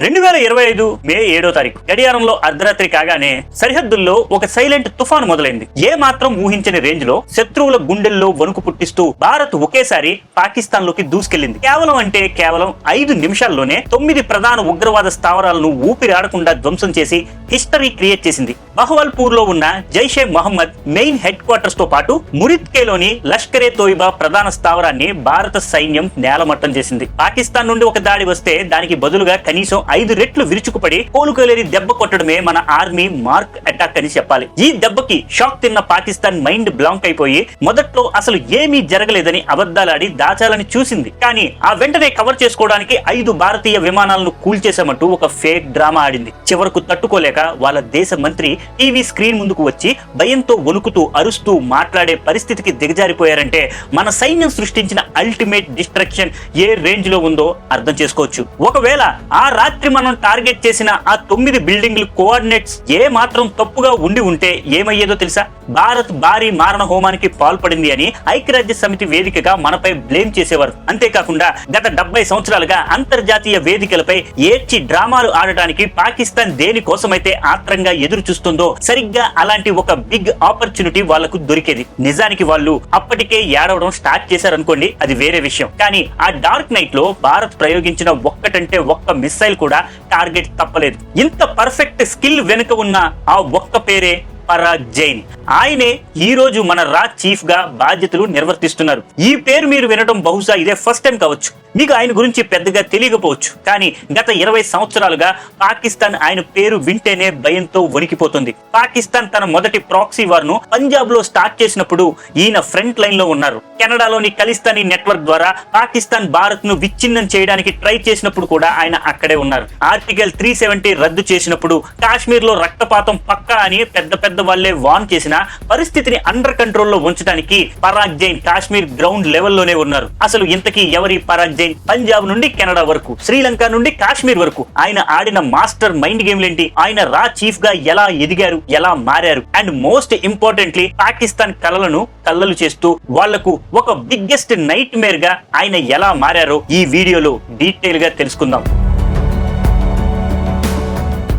2025 మే 7వ తారీఖు గడియారంలో అర్ధరాత్రి కాగానే సరిహద్దుల్లో ఒక సైలెంట్ తుఫాను మొదలైంది. ఏ మాత్రం ఊహించని రేంజ్ లో శత్రువుల గుండెల్లో వణుకు పుట్టిస్తూ భారత్ ఒకేసారి పాకిస్తాన్ లోకి దూసుకెళ్లింది. కేవలం 5 నిమిషాల్లోనే 9 ప్రధాన ఉగ్రవాద స్థావరాలను ఊపిరాడకుండా ధ్వంసం చేసి హిస్టరీ క్రియేట్ చేసింది. బహవల్పూర్ లో ఉన్న Jaish-e Mohammed main headquarters తో పాటు మురిత్కేలోని లష్కరే తోయిబా ప్రధాన స్థావరాన్ని భారత సైన్యం నేలమట్టం చేసింది. పాకిస్తాన్ నుండి ఒక దాడి వస్తే దానికి బదులుగా కనీసం 5 రెట్లు విరుచుకుపడి కోలుకోలేని దెబ్బ కొట్టడమే మన ఆర్మీ మార్క్ అటాక్ అని చెప్పాలి. ఈ దెబ్బకి షాక్ తిన్న పాకిస్తాన్ మైండ్ బ్లాంక్ అయిపోయి మొదట్లో అసలు ఏమీ జరగలేదని అబద్ధాలాడి దాచాలని చూసింది. కానీ ఆ వెంటనే కవర్ చేసుకోవడానికి 5 భారతీయ విమానాలను కూల్చేశామంటూ ఒక ఫేక్ డ్రామా ఆడింది. చివరకు తట్టుకోలేక వాళ్ళ దేశ మంత్రి టీవీ స్క్రీన్ ముందుకు వచ్చి భయంతో వణుకుతూ అరుస్తూ మాట్లాడే పరిస్థితికి దిగజారిపోయారంటే మన సైన్యం సృష్టించిన అల్టిమేట్ డిస్ట్రక్షన్ ఏ రేంజ్ లో ఉందో అర్థం చేసుకోవచ్చు. ఒకవేళ ఆ రాత్రి మనం టార్గెట్ చేసిన ఆ 9 బిల్డింగ్ల కోఆర్డినేట్స్ ఏ మాత్రం తప్పుగా ఉంటే ఏమయ్యేదో తెలుసా? భారత్ భారీ మారణ హోమానికి పాల్పడింది అని ఐక్యరాజ్య సమితి వేదికగా మనపై బ్లేమ్ చేసేవారు. అంతేకాకుండా గత 70 సంవత్సరాలుగా అంతర్జాతీయ వేదికలపై ఏడ్చి డ్రామాలు ఆడటానికి పాకిస్తాన్ దేనికోసమైతే ఆత్రంగా ఎదురు చూస్తుందో సరిగ్గా అలాంటి ఒక బిగ్ ఆపర్చునిటీ వాళ్లకు దొరికేది. నిజానికి వాళ్ళు అప్పటికే ఏడవడం స్టార్ట్ చేశారనుకోండి, అది వేరే విషయం. కానీ ఆ డార్క్ నైట్ లో భారత్ ప్రయోగించిన ఒక్కటంటే ఒక్క మిస్సైల్ కూడా టార్గెట్ తప్పలేదు. ఇంత పర్ఫెక్ట్ స్కిల్ వెనుక ఉన్న ఆ ఒక్క పేరే పరాగ్ జైన్. ఆయనే ఈ రోజు మన రా చీఫ్ గా బాధ్యతలు నిర్వర్తిస్తున్నారు. ఈ పేరు మీరు వినడం బహుశా ఇదే ఫస్ట్ టైం కావచ్చు. మీకు ఆయన గురించి పెద్దగా తెలియకపోవచ్చు. కానీ గత 20 సంవత్సరాలుగా పాకిస్తాన్ ఆయన పేరు వింటేనే భయంతో వణికిపోతుంది. పాకిస్తాన్ తన మొదటి ప్రాక్సీ వార్ ను పంజాబ్ లో స్టార్ట్ చేసినప్పుడు ఈయన ఫ్రంట్ లైన్ లో ఉన్నారు. కెనడాలోని ఖలిస్తానీ నెట్వర్క్ ద్వారా పాకిస్తాన్ భారత్ ను విచ్ఛిన్నం చేయడానికి ట్రై చేసినప్పుడు కూడా ఆయన అక్కడే ఉన్నారు. ఆర్టికల్ 370 రద్దు చేసినప్పుడు కాశ్మీర్ లో రక్తపాతం పక్కా అని పెద్ద వాళ్ళే వార్న్ చేసిన పరిస్థితిని అండర్ కంట్రోల్ లో ఉంచడానికి పరాగ్ జైన్ కాశ్మీర్ గ్రౌండ్ లెవెల్లోనే ఉన్నారు. అసలు ఇంతకీ ఎవరి పరాగ్ జైన్? పంజాబ్ నుండి కెనడా వరకు, శ్రీలంక నుండి కాశ్మీర్ వరకు ఆయన ఆడిన మాస్టర్ మైండ్ గేమ్లేంటి? ఆయన రా చీఫ్ గా ఎలా ఎదిగారు, ఎలా మారారు? అండ్ మోస్ట్ ఇంపార్టెంట్లీ పాకిస్తాన్ కలలను కల్లలు చేస్తూ వాళ్లకు ఒక బిగ్గెస్ట్ నైట్ మేర్ గా ఆయన ఎలా మారారో ఈ వీడియోలో డీటెయిల్ గా తెలుసుకుందాం.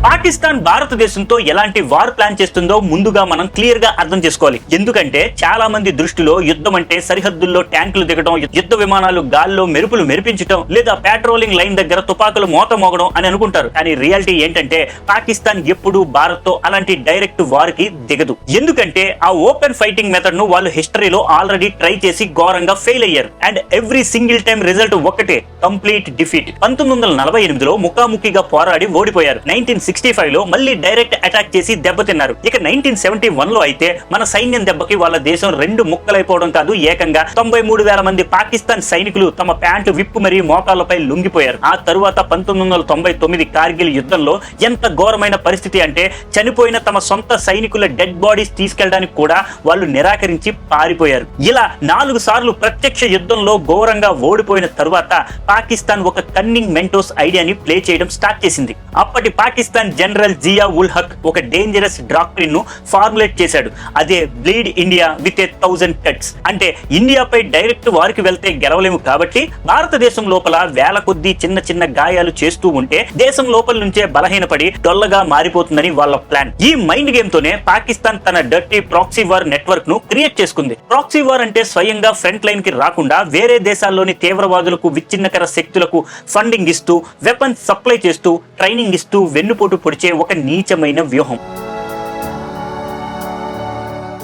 పాకిస్తాన్ భారతదేశంతో ఎలాంటి వార్ ప్లాన్ చేస్తుందో ముందుగా మనం క్లియర్ గా అర్థం చేసుకోవాలి. ఎందుకంటే చాలా మంది దృష్టిలో యుద్ధం అంటే సరిహద్దుల్లో ట్యాంకులు దిగడం, యుద్ధ విమానాలు గాల్లో మెరుపులు మెరిపించడం, లేదా పెట్రోలింగ్ లైన్ దగ్గర తుపాకులు మోత మోగడం అని అనుకుంటారు. కానీ రియాలిటీ ఏంటంటే పాకిస్తాన్ ఎప్పుడూ భారత్ తో అలాంటి డైరెక్ట్ వార్ కి దిగదు. ఎందుకంటే ఆ ఓపెన్ ఫైటింగ్ మెథడ్ ను వాళ్ళు హిస్టరీలో ఆల్రెడీ ట్రై చేసి ఘోరంగా ఫెయిల్ అయ్యారు. And every single time result ఒకటే, కంప్లీట్ డిఫీట్. 1948లో ముఖాముఖిగా పోరాడి ఓడిపోయారు. 1965 లో మళ్ళీ డైరెక్ట్ అటాక్ చేసి దెబ్బతిన్నారు. ఇక 1971 లో అయితే మన సైన్యం దెబ్బకి వాళ్ళ దేశం 2 ముక్కలైపోవడం కాదు, ఏకంగా 93,000 మంది పాకిస్తాన్ సైనికులు తమ ప్యాంటు విప్పు మరియు మోకాళ్లపై లొంగిపోయారు. ఆ తరువాత 1999 కార్గిల్ యుద్ధంలో ఎంత ఘోరమైన పరిస్థితి అంటే చనిపోయిన తమ సొంత సైనికుల డెడ్ బాడీస్ తీసుకెళ్ళడానికి కూడా వాళ్ళు నిరాకరించి పారిపోయారు. ఇలా 4 సార్లు ప్రత్యక్ష యుద్ధంలో ఘోరంగా ఓడిపోయిన తరువాత పాకిస్తాన్ ఒక కన్నింగ్ మెంటోస్ ఐడియాని ప్లే చేయడం స్టార్ట్ చేసింది. అప్పటి పాకిస్తాన్ జనరల్ జియా ఉల్ హక్ ఒక డేంజరస్ డాక్ట్రిన్ ను ఫార్ములేట్ చేశాడు. అదే బ్లీడ్ ఇండియా విత్ 1000 కట్స్. అంటే ఇండియాపై డైరెక్ట్ వారికి వెళ్తే గెలవలేము కాబట్టి భారతదేశం లోపల వేల కొద్దీ చిన్న గాయాలు చేస్తూ ఉంటే దేశం లోపల నుంచే బలహీనపడి డొల్లగా మారిపోతుందని వాళ్ళ ప్లాన్. ఈ మైండ్ గేమ్ తోనే పాకిస్తాన్ తన డర్టీ ప్రాక్సీ వార్ నెట్వర్క్ ను క్రియేట్ చేసుకుంది. ప్రాక్సీ వార్ అంటే స్వయంగా ఫ్రంట్ లైన్ కి రాకుండా వేరే దేశాల్లోని తీవ్రవాదులకు, విచ్ఛిన్నకర శక్తులకు ఫండింగ్ ఇస్తూ, వెపన్స్ సప్లై చేస్తూ, ట్రైనింగ్ ఇస్తూ వెన్నుపోటు పొడిచే ఒక నీచమైన వ్యూహం.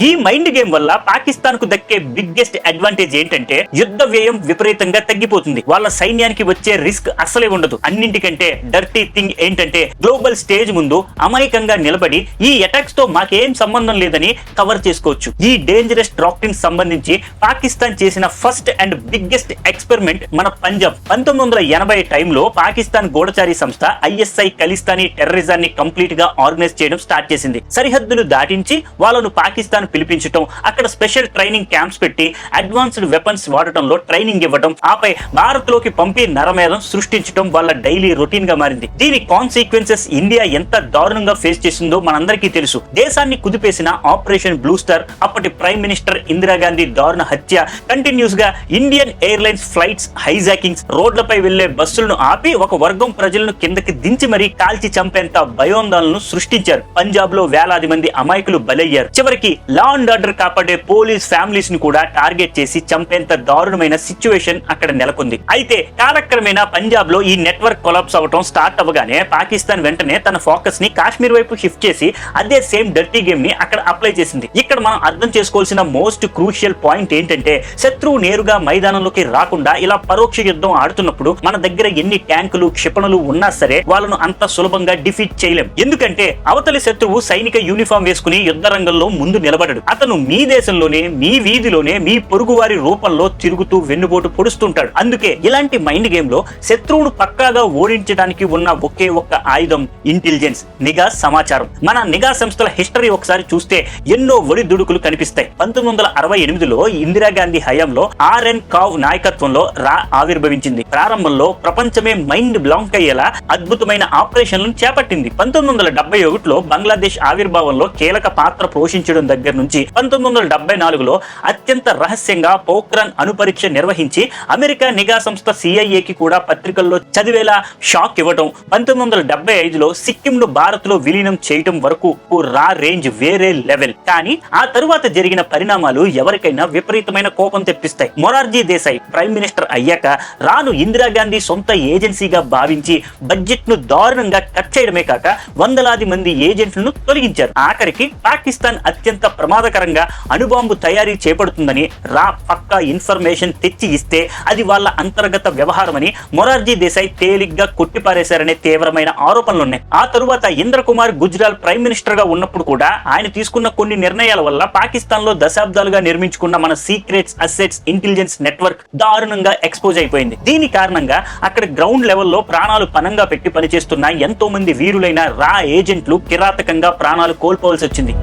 ఈ మైండ్ గేమ్ వల్ల పాకిస్తాన్ కు దక్కే బిగ్గెస్ట్ అడ్వాంటేజ్ ఏంటంటే యుద్ధ వ్యయం విపరీతంగా తగ్గిపోతుంది. వాళ్ళ సైన్యానికి వచ్చే రిస్క్ అసలే ఉండదు. అన్నింటికంటే డర్టీ థింగ్ ఏంటంటే గ్లోబల్ స్టేజ్ ముందు అమాయకంగా నిలబడి ఈ అటాక్స్ తో మాకేం సంబంధం లేదని కవర్ చేసుకోవచ్చు. ఈ డేంజరస్ డాక్ట్రిన్ సంబంధించి పాకిస్తాన్ చేసిన ఫస్ట్ అండ్ బిగ్గెస్ట్ ఎక్స్పెరిమెంట్ మన పంజాబ్. 1980 టైంలో పాకిస్తాన్ గూఢచారి సంస్థ ISI ఖలిస్తానీ టెర్రరిజాన్ని కంప్లీట్ గా ఆర్గనైజ్ చేయడం స్టార్ట్ చేసింది. సరిహద్దులు దాటించి వాళ్ళను పాకిస్తాన్ ను పిలిపించడం, అక్కడ స్పెషల్ ట్రైనింగ్ క్యాంప్స్ పెట్టి అడ్వాన్స్డ్ వెపన్స్ వాడటంలో ట్రైనింగ్ ఇవ్వడం, ఆపై భారత్ లోకి పంపి నరమేధం సృష్టించడం వాళ్ళ డైలీ రొటీన్ గా మారింది. దీని కాన్సిక్వెన్సెస్ ఇండియా ఎంత దారుణంగా ఫేస్ చేసిందో మనందరికీ తెలుసు. దేశాన్ని కుదిపేసిన ఆపరేషన్ బ్లూ స్టార్, అప్పటి ప్రైమ్ మినిస్టర్ ఇందిరాగాంధీ దారుణ హత్య, కంటిన్యూస్ గా ఇండియన్ ఎయిర్లైన్స్ ఫ్లైట్స్ హైజాకింగ్స్, రోడ్లపై వెళ్లే బస్సులను ఆపి ఒక వర్గం ప్రజలను కిందకి దించి మరీ కాల్చి చంపేంత భయోందోళనను సృష్టించారు. పంజాబ్ లో వేలాది మంది అమాయకులు బలయ్యారు. చివరికి లా అండ్ ఆర్డర్ కాపాడే పోలీస్ ఫ్యామిలీస్ ని కూడా టార్గెట్ చేసి చంపేంత దారుణమైన సిచ్యువేషన్ అక్కడ నెలకొంది. అయితే కాలక్రమేణా పంజాబ్ లో ఈ నెట్వర్క్ కొలాప్స్ అవటం స్టార్ట్ అవ్వగానే పాకిస్తాన్ వెంటనే తన ఫోకస్ ని కాశ్మీర్ వైపు షిఫ్ట్ చేసి అదే సేమ్ డర్టీ గేమ్ ని అక్కడ అప్లై చేసింది. ఇక్కడ మనం అర్థం చేసుకోవాల్సిన మోస్ట్ క్రూషియల్ పాయింట్ ఏంటంటే, శత్రువు నేరుగా మైదానంలోకి రాకుండా ఇలా పరోక్ష యుద్ధం ఆడుతున్నప్పుడు మన దగ్గర ఎన్ని ట్యాంకులు క్షిపణులు ఉన్నా సరే వాళ్ళను అంత సులభంగా డిఫీట్ చేయలేం. ఎందుకంటే అవతలి శత్రువు సైనిక యూనిఫామ్ వేసుకుని యుద్ధ రంగంలో ముందు నిలబడడు. అతను మీ దేశంలోనే, మీ వీధిలోనే, మీ పొరుగువారి రూపంలో తిరుగుతూ వెన్నుపోటు పొడుస్తుంటాడు. అందుకే ఇలాంటి మైండ్ గేమ్ లో శత్రువును పక్కాగా ఓడించడానికి ఉన్న ఒకే ఒక్క ఆయుధం ఇంటెలిజెన్స్, నిఘా సమాచారం. మన నిఘా సంస్థల హిస్టరీ ఒకసారి చూస్తే ఎన్నో ఒడిదుడుకులు కనిపిస్తాయి. 1968లో ఇందిరాగాంధీ హయాంలో ఆర్ఎన్ కావ్ నాయకత్వంలో రా ఆవిర్భవించింది. ప్రారంభంలో ప్రపంచమే మైండ్ బ్లాంక్ అయ్యేలా అద్భుతమైన ఆపరేషన్లను చేపట్టింది. 1971లో బంగ్లాదేశ్ ఆవిర్భావంలో కీలక పాత్ర పోషించడం దగ్గర నుంచి 1974లో అత్యంత రహస్యంగా పోఖ్రాన్ అణుపరీక్ష నిర్వహించి అమెరికా నిఘా సంస్థ సిఐఏకి కూడా పత్రికల్లో చదివేలా షాక్ ఇవ్వడం, 1975లో సిక్కింను భారత్ లో విలీనం చేయటం వరకు రా రేంజ్ వేరే లెవెల్. కానీ ఆ తరువాత జరిగిన పరిణామాలు ఎవరికైనా విపరీతమైన కోపం తెప్పిస్తాయి. మొరార్జీ దేశాయ్ ప్రైమ్ మినిస్టర్ అయ్యాక రాను ఇందిరాగాంధీ సొంత ఏజెన్సీగా భావించి బడ్జెట్ ను దారుణంగా కట్ చేయడమే కాక వందలాది మంది ఏజెంట్లను తొలగించారు. ఆఖరికి పాకిస్తాన్ అత్యంత ప్రమాదకరంగా అణుబాంబు తయారీ చేపడుతుందని రా పక్కా ఇన్ఫర్మేషన్ తెచ్చి ఇస్తే అది వాళ్ళ అంతర్గత వ్యవహారమని మొరార్జీ దేశాయ్ తేలిగ్గా కొట్టిపారేశారనే తీవ్రమైన ఆరోపణలున్నాయి. ఆ తరువాత ఇంద్ర కుమార్ గుజ్రాల్ ప్రైమ్ మినిస్టర్ గా ఉన్నప్పుడు కూడా ఆయన తీసుకున్న కొన్ని నిర్ణయాల వల్ల పాకిస్తాన్ లో దశాబ్దాలుగా నిర్మించుకున్న మన సీక్రెట్స్, అసెట్స్, ఇంటెలిజెన్స్ నెట్వర్క్ దారుణంగా ఎక్స్పోజ్ అయిపోయింది. దీని కారణంగా అక్కడ గ్రౌండ్ లెవెల్లో ప్రాణాలు పనంగా పెట్టి పనిచేస్తున్న ఎంతో మంది వీరులైన రా ఏజెంట్లు కిరాతకంగా ప్రాణాలు కోల్పోవలసి వచ్చింది.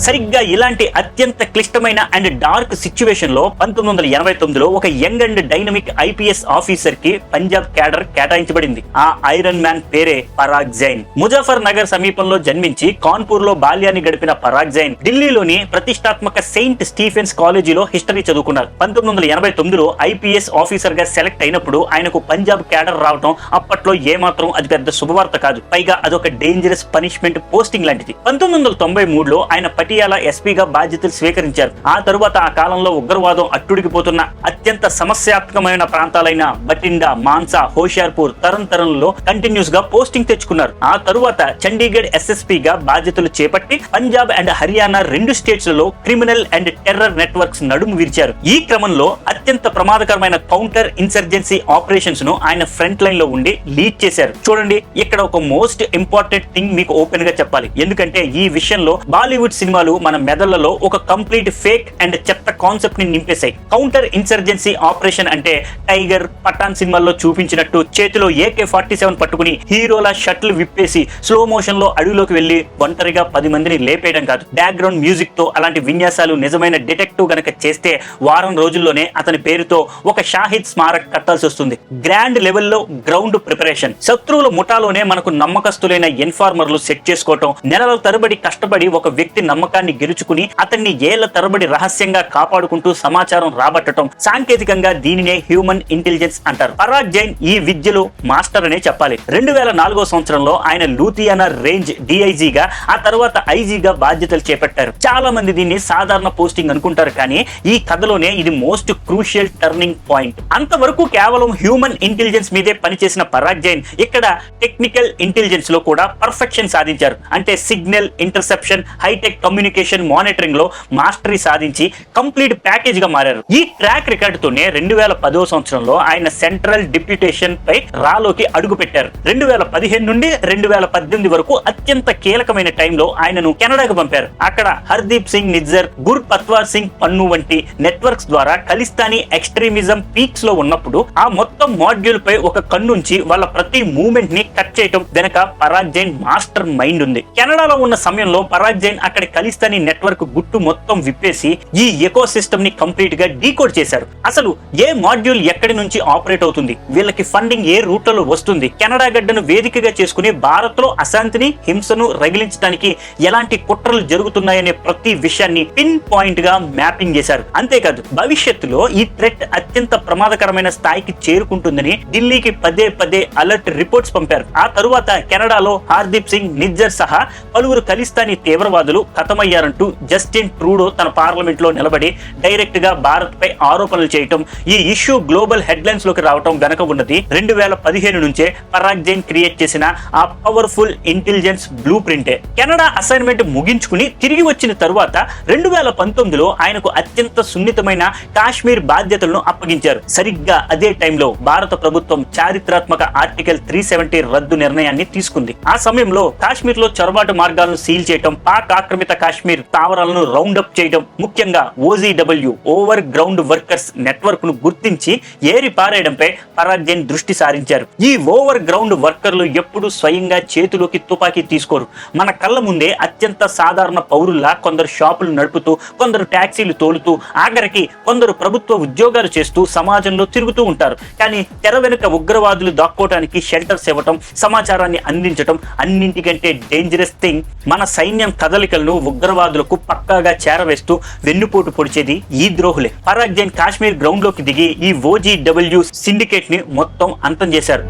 సరిగ్గా ఇలాంటి అత్యంత క్లిష్టమైన అండ్ డార్క్ సిచ్యువేషన్ లో 1989లో ఒక young and dynamic IPS officer కి పంజాబ్ క్యాడర్ కేటాయించబడింది. ఆ ఐరన్ మ్యాన్ పేరే పరాగ్ జైన్. ముజాఫర్ నగర్ సమీపంలో జన్మించి కాన్పూర్ లో బాల్యాన్ని గడిపిన పరాగ్ జైన్ ఢిల్లీలోని ప్రతిష్టాత్మక సెయింట్ స్టీఫెన్స్ కాలేజీలో హిస్టరీ చదువుకున్నారు. 1989లో ఐపీఎస్ ఆఫీసర్ గా సెలెక్ట్ అయినప్పుడు ఆయనకు పంజాబ్ క్యాడర్ రావడం అప్పట్లో ఏమాత్రం అది పెద్ద శుభవార్త కాదు. పైగా అదొక డేంజరస్ పనిష్మెంట్ పోస్టింగ్ లాంటిది. 1993లో ఆయన పటియాలా ఎస్పీగా బాధ్యతలు స్వీకరించారు. ఆ తరువాత ఆ కాలంలో ఉగ్రవాదం అట్టుడికిపోతున్న అత్యంత సమస్యాత్మకమైన ప్రాంతాలైన బటిండా, మాన్సా, హోషియార్పూర్, తరంలో కంటిన్యూస్ గా పోస్టింగ్ తెచ్చుకున్నారు. ఆ తరువాత చండీగఢ్ ఎస్ఎస్పీగా బాధ్యతలు చేపట్టి పంజాబ్ అండ్ హర్యానా 2 స్టేట్స్ లలో క్రిమినల్ అండ్ టెర్రర్ నెట్వర్క్స్ నడుము విరిచారు. ఈ క్రమంలో అత్యంత ప్రమాదకరమైన కౌంటర్ ఇన్సర్జెన్సీ ఆపరేషన్స్ ను ఆయన ఫ్రంట్ లైన్ లో ఉండి లీడ్ చేశారు. చూడండి, ఇక్కడ ఒక మోస్ట్ ఇంపార్టెంట్ థింగ్ మీకు ఓపెన్ గా చెప్పాలి. ఎందుకంటే ఈ విషయంలో బాలీవుడ్ సినిమాలు మన మెదళ్లలో ఒక కంప్లీట్ ఫేక్ అండ్ చెత్త కాన్సెప్ట్ ని నింపేశాయి. కౌంటర్ ఇన్సర్జెన్సీ ఆపరేషన్ అంటే టైగర్, పఠాన్ సినిమాల్లో చూపించినట్టు చేతిలో AK-47 పట్టుకుని హీరోల షర్ట్లు విప్పేసి స్లో మోషన్ లో అడవిలోకి వెళ్లి ఒంటరిగా 10 మందిని లేపేయడం కాదు. బ్యాక్గ్రౌండ్ మ్యూజిక్ తో అలాంటి విన్యాసాలు నిజమైన డిటెక్టివ్ గనక చేస్తే వారం రోజుల్లోనే అతని పేరుతో ఒక షాహిద్ స్మారక్ కట్టాల్సి వస్తుంది. గ్రాండ్ లెవెల్లో గ్రౌండ్ ప్రిపరేషన్. శత్రువుల ముఠాలోనే మనకు నమ్మకస్తులైన ఇన్ఫార్మర్లు సెట్ చేసుకోవటం, నెలల తరబడి కష్టపడి ఒక వ్యక్తి నమ్మకాన్ని గెలుచుకుని అతన్ని ఏళ్ల తరబడి రహస్యంగా కాపాడుకుంటూ సమాచారం రాబట్టడం. సాంకేతికంగా దీనినే హ్యూమన్ ఇంటెలిజెన్స్ అంటారు. పరాగ్ జైన్ ఈ విద్యలో మాస్టర్ అనే చెప్పాలి. 2004వ సంవత్సరంలో ఆయన లూథియానా రేంజ్ డిఐజీగా, ఆ తర్వాత ఐజీగా బాధ్యతలు చేపట్టారు. చాలా మంది దీన్ని సాధారణ పోస్టింగ్ అనుకుంటారు, కానీ ఈ కథలోనే ఇది మోస్ట్ క్రూషియల్ టర్నింగ్ పాయింట్. అంతవరకు కేవలం హ్యూమన్ ఇంటెలిజెన్స్ మీదే పనిచేసిన పరాగ్ జైన్ ఇక్కడ టెక్నికల్ ఇంటెలిజెన్స్ లో కూడా పర్ఫెక్షన్ సాధించారు. అంటే signal interception, hitech communication monitoring లో మాస్టరీ సాధించి కంప్లీట్ ప్యాకేజ్ గా మారారు. ఈ ట్రాక్ రికార్డ్ తోనే 2010వ సంవత్సరంలో ఆయన సెంట్రల్ డిప్యూటేషన్ పై రాలోకి అడుగు పెట్టారు. 2015 నుండి 2018 వరకు అత్యంత కీలకమైన టైంలో ఆయనను కెనడాకు పంపారు. అక్కడ హర్దీప్ సింగ్ నిజ్జర్, గుర్ పత్వార్ సింగ్ పన్ను వంటి నెట్వర్క్స్ ద్వారా ఖలిస్తానీ ఎక్స్ట్రీమిజం పీక్స్ లో ఉన్నప్పుడు ఆ మొత్తం మాడ్యూల్ పై ఒక కన్నుంచి వాళ్ళ ప్రతి మూవ్మెంట్ ని కట్ చేయడం వెనక పరాగ్ జైన్ మాస్టర్ మైండ్ ఉంది. కెనడాలో ఉన్న సమయంలో పరాగ్ జైన్ అక్కడి ఖలిస్తానీ నెట్వర్క్ గుట్టు మొత్తం విప్పేసి ఈ ఎకో సిస్టమ్ ని కంప్లీట్ గా డీకోడ్ చేశారు. అసలు ఏ మాడ్యూల్ ఎక్కడి నుంచి ఆపరేట్ అవుతుంది, వీళ్ళకి ఫండింగ్ ఏ రూట్లలో వస్తుంది, కెనడా గడ్డను వేదికగా చేసుకుని భారత్ లో అశాంతిని, హింసను రగిలించడానికి ఎలాంటి కుట్రలు జరుగుతున్నాయనే ప్రతి విషయాన్ని పిన్ పాయింట్ గా మ్యాపింగ్ చేశారు. అంతేకాదు భవిష్యత్తులో ఈ థ్రెట్ అత్యంత ప్రమాదకరమైన స్థాయికి చేరుకుంటుందని ఢిల్లీకి పదే పదే అలర్ట్ రిపోర్ట్స్ పంపారు. ఆ తరువాత కెనడాలో హార్దీప్ సింగ్ నిజ్జర్ సహా పలువురు ఖలిస్తానీ తీవ్రవాదులు ఖతమయ్యారంటూ జస్టిన్ ట్రూడో తన పార్లమెంట్ లో నిలబడి డైరెక్ట్ గా భారత్ పై ఆరోపణలు చేయటం, ఈ ఇష్యూ గ్లోబల్ హెడ్లైన్స్ లోకి రావటం వెనక ఉన్నది 2015 నుంచే పరాగ్ జైన్ క్రియేట్ చేసిన ఆ పవర్ఫుల్ ఇంటెలిజెన్స్ బ్లూ ప్రింటే. కెనడా అసైన్మెంట్ ముగించుకుని తిరిగి వచ్చిన తరువాత 2019లో ఆయనకు అత్యంత సున్నితమైన కాశ్మీర్ బాధ్యతలను అప్పగించారు. సరిగ్గా అదే టైంలో భారత ప్రభుత్వం చారిత్రాత్మక ఆర్టికల్ 370 రద్దు నిర్ణయాన్ని తీసుకుంది. ఆ సమయంలో కాశ్మీర్ లో చొరబాటు మార్గాలను సీల్ చేయడం, పాక్ ఆక్రమిత కాశ్మీర్ స్థావరాలను రౌండ్ అప్ చేయడం, ముఖ్యంగా OGW over ground workers network ను గుర్తించి ఏరి పారేయడంపై పరాగ్ జైన్ దృష్టి సారించారు. ఈ ఓవర్ గ్రౌండ్ వర్కర్లు ఎప్పుడు స్వయంగా చేతిలోకి తుపాకీ తీసుకోరు. మన కళ్ళ ముందే అత్యంత సాధారణ పౌరుల్లా కొందరు షాపులు నడుపుతూ, కొందరు ట్యాక్సీలు తోలుతూ, ఆఖరికి కొందరు ప్రభుత్వ ఉద్యోగాలు చేస్తూ సమాజంలో తిరుగుతూ ఉంటారు. కానీ తెర వెనుక ఉగ్రవాదులు దాక్కోవడానికి షెల్టర్స్ ఇవ్వటం, సమాచారాన్ని అందించటం, అన్నింటికంటే డేంజరస్ థింగ్ మన సైన్యం కదలికలను ఉగ్రవాదులకు పక్కాగా చేరవేస్తూ వెన్నుపోటు పొడిచేది ఈ ద్రోహులే. పరాగ్ జైన్ కాశ్మీర్ గ్రౌండ్ లోకి దిగి ఈ OGW సిండికేట్ ని మొత్తం అంతం చేశారు.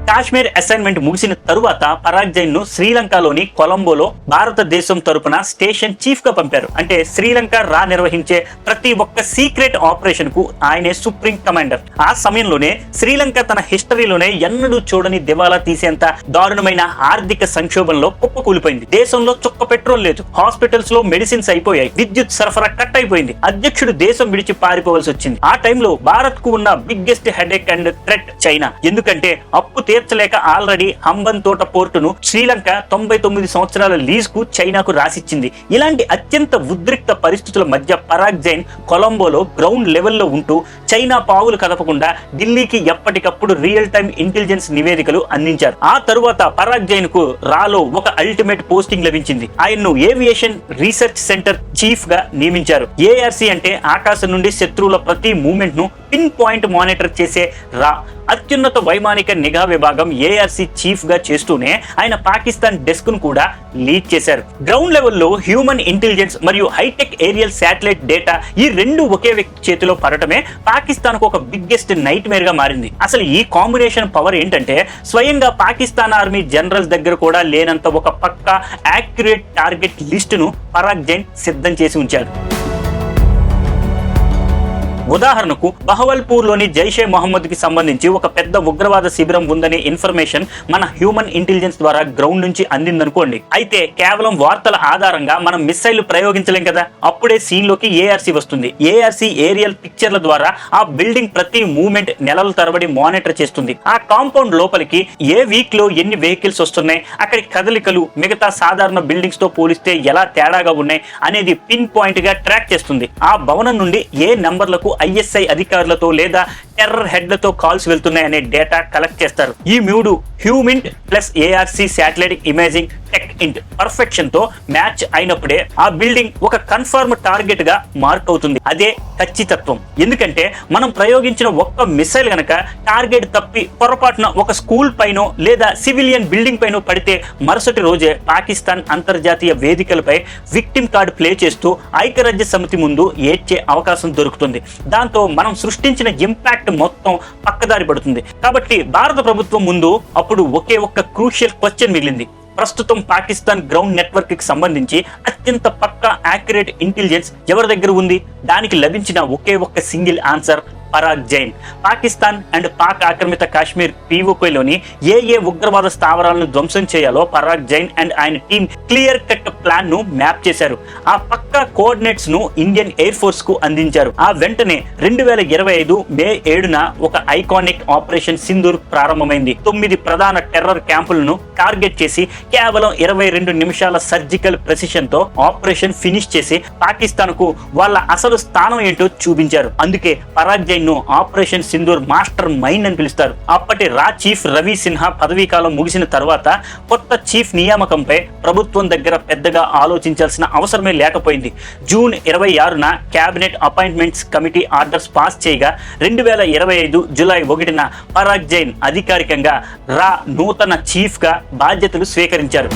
కాశ్మీర్ అసైన్మెంట్ ముగిసిన తరువాత పరాగ్ జైన్ ను శ్రీలంకలోని కొలంబోలో భారతదేశం తరపున స్టేషన్ చీఫ్ గా పంపారు. అంటే శ్రీలంక నిర్వహించే ప్రతి ఒక్క సీక్రెట్ ఆపరేషన్ కు ఆయనే సుప్రీం కమాండర్. ఆ సమయంలోనే శ్రీలంక తన హిస్టరీలోనే ఎన్నడూ చూడని దివాలా తీసేంత దారుణమైన ఆర్థిక సంక్షోభంలో కుప్పకూలిపోయింది. దేశంలో చుక్క పెట్రోల్ లేదు, హాస్పిటల్స్ లో మెడిసిన్స్ అయిపోయాయి, విద్యుత్ సరఫరా కట్ అయిపోయింది, అధ్యక్షుడు దేశం విడిచి పారిపోవాల్సి వచ్చింది. ఆ టైంలో భారత్ కు ఉన్న biggest headache and threat China. ఎందుకంటే అప్పు తీర్చలేక ఆల్రెడీ హంబన్ తోట పోర్టును శ్రీలంక 99 సంవత్సరాల లీజ్ కు చైనాకు రాసిచ్చింది. ఇలాంటి అత్యంత ఉద్రిక్త పరిస్థితుల మధ్య పరాగ్ జైన్ కొలంబోలో గ్రౌండ్ లెవెల్లో ఉంటూ చైనా పావులు కదపకుండా ఢిల్లీకి ఎప్పటికప్పుడు రియల్ టైమ్ ఇంటెలిజెన్స్ నివేదికలు అందించారు. ఆ తరువాత పరాగ్ జైన్ కు రాలో ఒక అల్టిమేట్ పోస్టింగ్ లభించింది. ఆయన్ను ఏవియేషన్ రీసెర్చ్ సెంటర్ చీఫ్ గా నియమించారు. ARC అంటే ఆకాశం నుండి శత్రువుల ప్రతి మూవ్మెంట్ ను పిన్ పాయింట్ మానిటర్ చేసే అత్యున్నత వైమానిక నిఘా విభాగం ARC చీఫ్ గా చేస్తూనే ఆయన పాకిస్తాన్ డెస్క్ ను కూడా లీడ్ చేశారు. గ్రౌండ్ లెవెల్లో హ్యూమన్ ఇంటెలిజెన్స్ మరియు హైటెక్ ఏరియల్ శాటిలైట్ డేటా ఈ రెండు ఒకే వ్యక్తి చేతిలో పడటమే పాకిస్తాన్ కు ఒక బిగ్గెస్ట్ నైట్ మేర్ గా మారింది. అసలు ఈ కాంబినేషన్ పవర్ ఏంటంటే స్వయంగా పాకిస్తాన్ ఆర్మీ జనరల్స్ దగ్గర కూడా లేనంత ఒక పక్కా యాక్యురేట్ టార్గెట్ లిస్ట్ ను పరాగ్ జైన్ సిద్ధం చేసి ఉంచాడు. ఉదాహరణకు బహవల్పూర్ లోని జైషే మొహమ్మద్ కి సంబంధించి ఒక పెద్ద ఉగ్రవాద శిబిరం ఉందనే ఇన్ఫర్మేషన్ మన హ్యూమన్ ఇంటెలిజెన్స్ ద్వారా గ్రౌండ్ నుంచి అందిందనుకోండి. అయితే కేవలం వార్తల ఆధారంగా మనం మిస్సైల్ ప్రయోగించలేం కదా. అప్పుడే సీన్ లోకి ARC వస్తుంది. ARC ఏరియల్ పిక్చర్ల ద్వారా ఆ బిల్డింగ్ ప్రతి మూవ్మెంట్ నెలల తరబడి మానిటర్ చేస్తుంది. ఆ కాంపౌండ్ లోపలికి ఏ వీక్ లో ఎన్ని వెహికల్స్ వస్తున్నాయి, అక్కడి కదలికలు మిగతా సాధారణ బిల్డింగ్స్ తో పోలిస్తే ఎలా తేడాగా ఉన్నాయి అనేది పిన్ పాయింట్ గా ట్రాక్ చేస్తుంది. ఆ భవనం నుండి ఏ నంబర్లకు ISI అధికారులతో లేదా టెర్రర్ హెడ్లతో కాల్స్ వెళ్తున్నాయనే డేటా కలెక్ట్ చేస్తారు. ఈ 3 humint plus ARC satellite imaging techint perfection తో మ్యాచ్ అయినప్పుడే ఆ బిల్డింగ్ ఒక కన్ఫర్మ్ టార్గెట్ గా మార్క్ అవుతుంది. అదే ఖచ్చితత్వం. ఎందుకంటే మనం ప్రయోగించిన ఒక్క మిసైల్ గనక టార్గెట్ తప్పి పొరపాటున ఒక స్కూల్ పైనో లేదా సివిలియన్ బిల్డింగ్ పైనో పడితే మరుసటి రోజే పాకిస్తాన్ అంతర్జాతీయ వేదికలపై విక్టిమ్ కార్డు ప్లే చేస్తూ ఐక్యరాజ్య సమితి ముందు ఏడ్చే అవకాశం దొరుకుతుంది. దాంతో మనం సృష్టించిన ఇంపాక్ట్ మొత్తం పక్కదారి పడుతుంది. కాబట్టి భారత ప్రభుత్వం ముందు అప్పుడు ఒకే ఒక్క క్రూషియల్ క్వశ్చన్ మిగిలింది. ప్రస్తుతం పాకిస్తాన్ గ్రౌండ్ నెట్వర్క్ కి సంబంధించి అత్యంత పక్కా యాక్యురేట్ ఇంటెలిజెన్స్ ఎవరి దగ్గర ఉంది? దానికి లభించిన ఒకే ఒక్క single answer Parag Jain. Pakistan and Pak ఆక్రమిత కాశ్మీర్ పీఓకేలోని ఏ ఉగ్రవాద స్థావరాలను ధ్వంసం చేయాలో పరాగ్ జైన్ అండ్ ఆయన టీం క్లియర్ కట్ ప్లాన్ ను మ్యాప్ చేశారు. ఆ పక్కా కోఆర్డినేట్స్ ను ఇండియన్ ఎయిర్ ఫోర్స్ కు అందించారు. ఆ వెంటనే 2025 మే 7న ఒక ఐకానిక్ ఆపరేషన్ సింధూర్ ప్రారంభమైంది. 9 ప్రధాన టెర్రర్ క్యాంపులను టార్గెట్ చేసి కేవలం 22 నిమిషాల సర్జికల్ ప్రెసిషన్ తో ఆపరేషన్ ఫినిష్ చేసి పాకిస్తాన్ కు వాళ్ళ అసలు స్థానం ఏంటో చూపించారు. అందుకే పరాగ్ జైన్ ను ఆపరేషన్ సింధూర్ మాస్టర్ మైండ్ అని పిలుస్తారు. అప్పటి రా చీఫ్ రవి సిన్హా పదవీ కాలం ముగిసిన తర్వాత కొత్త చీఫ్ నియామకంపై ప్రభుత్వం దగ్గర పెద్దగా ఆలోచించాల్సిన అవసరమే లేకపోయింది. జూన్ 26న cabinet appointments committee orders pass చేయగా 2025 జూలై 1న పరాగ్ జైన్ అధికారికంగా రా నూతన చీఫ్ గా బాధ్యతలు స్వీకరించారు.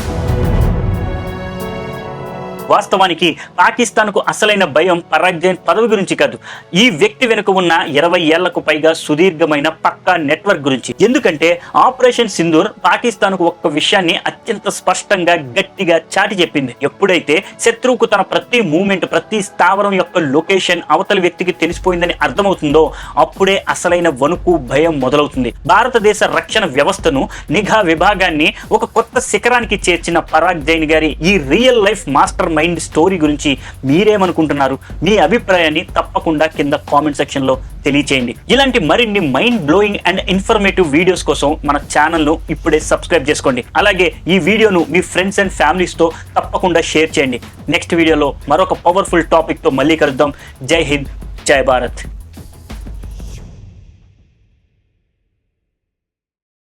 వాస్తవానికి పాకిస్తాన్ కు అసలైన భయం పరాగ్ జైన్ పదవి గురించి కాదు, ఈ వ్యక్తి వెనుక ఉన్న 20 ఏళ్లకు పైగా సుదీర్ఘమైన పక్కా నెట్వర్క్ గురించి. ఎందుకంటే ఆపరేషన్ సింధూర్ పాకిస్తాన్ కు ఒక్క విషయాన్ని అత్యంత స్పష్టంగా గట్టిగా చాటి చెప్పింది. ఎప్పుడైతే శత్రువుకు తన ప్రతి మూమెంట్, ప్రతి స్థావరం యొక్క లొకేషన్ అవతలి వ్యక్తికి తెలిసిపోయిందని అర్థమవుతుందో అప్పుడే అసలైన వణుకు, భయం మొదలవుతుంది. భారతదేశ రక్షణ వ్యవస్థను, నిఘా విభాగాన్ని ఒక కొత్త శిఖరానికి చేర్చిన పరాగ్ జైన్ గారి ఈ real life master mind story గురించి మీరేమనుకుంటున్నారు? మీ అభిప్రాయాన్ని తప్పకుండా కింద కామెంట్ సెక్షన్ లో తెలియచేయండి. ఇలాంటి మరిన్ని mind blowing and informative videos కోసం మన ఛానల్ ను ఇప్పుడే సబ్స్క్రైబ్ చేసుకోండి. అలాగే ఈ వీడియోను మీ ఫ్రెండ్స్ అండ్ ఫ్యామిలీస్ తో తప్పకుండా షేర్ చేయండి. నెక్స్ట్ వీడియోలో మరొక పవర్ఫుల్ టాపిక్ తో మళ్ళీ కలుద్దాం. జై హింద్, జై భారత్.